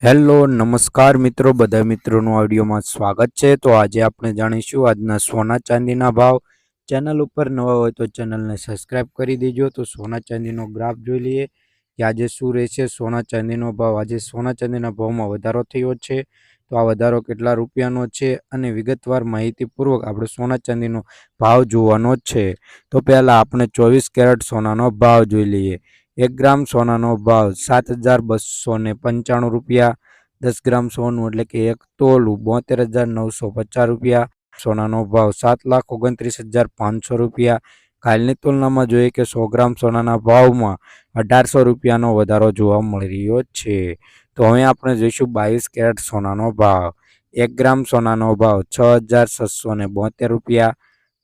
Hello નમસ્કાર મિત્રો, બધા મિત્રોનું ઓડિયોમાં સ્વાગત છે। તો આજે આપણે જાણીશું આજના સોના ચાંદીના ભાવ। ચેનલ ઉપર નવા હોય તો ચેનલને સબસ્ક્રાઇબ કરી દેજો। તો સોના ચાંદીનો ગ્રાફ જોઈ લઈએ કે આજે શું રહેશે સોના ચાંદીનો ભાવ। આજે સોના ચાંદીના ભાવમાં વધારો થયો છે, તો આ વધારો કેટલા રૂપિયાનો છે અને વિગતવાર માહિતીપૂર્વક આપણે સોના ચાંદીનો ભાવ જોવાનો છે। તો પહેલાં આપણે 24 કેરેટ સોનાનો ભાવ જોઈ લઈએ। 1 ગ્રામ સોનાનો ભાવ 7,295 રૂપિયા। 10 ગ્રામ સોનું એટલે કે 1 તોલું 72,950 રૂપિયા। સોનાનો ભાવ 7,29,500 રૂપિયા। કાલની તુલનામાં જોઈએ કે 100 ગ્રામ સોનાના ભાવમાં 1,800 રૂપિયાનો વધારો જોવા મળી રહ્યો છે। તો હવે આપણે જોઈશું 22 કેરેટ સોનાનો ભાવ। 1 ગ્રામ સોનાનો ભાવ 6,672 રૂપિયા।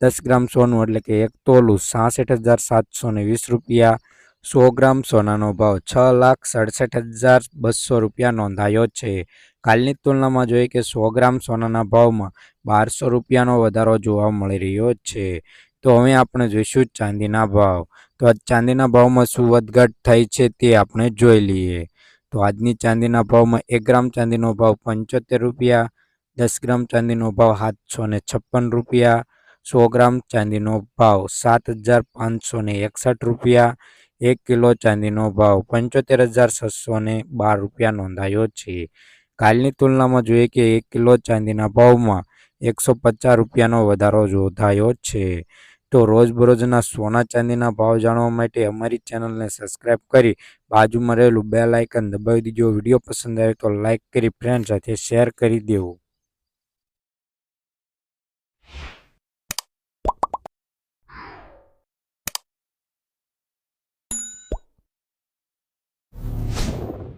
10 ગ્રામ સોનું એટલે કે 1 તોલું 66,720 રૂપિયા। 100 ગ્રામ સોનાનો ભાવ 6,67,200 રૂપિયા નોંધાયો છે। કાલની તુલનામાં જોઈએ કે 100 ગ્રામ સોનાના ભાવમાં 1,200 રૂપિયાનો વધારો જોવા મળી રહ્યો છે। તો હવે આપણે જોઈશું ચાંદીના ભાવ। તો આ ચાંદીના ભાવમાં શું વધઘટ થઈ છે તે આપણે જોઈ લઈએ। તો આજની ચાંદીના ભાવમાં 1 ગ્રામ ચાંદીનો ભાવ 75 રૂપિયા। 10 ગ્રામ ચાંદીનો ભાવ 756 રૂપિયા। 100 ગ્રામ ચાંદીનો ભાવ 7,561 રૂપિયા। 1 કિલો ચાંદીનો ભાવ 75,612 રૂપિયા નોંધાયો છે। કાલની તુલનામાં જોઈએ કે 1 કિલો ચાંદીના ભાવમાં 150 રૂપિયાનો વધારો નોંધાયો છે। તો રોજબરોજના સોના ચાંદીના ભાવ જાણવા માટે અમારી ચેનલને સબસ્ક્રાઇબ કરી બાજુમાં રહેલું બેલ આઇકન દબાવી દીજો। વિડીયો પસંદ આવે તો લાઇક કરી ફ્રેન્ડ સાથે શેર કરી દેવું।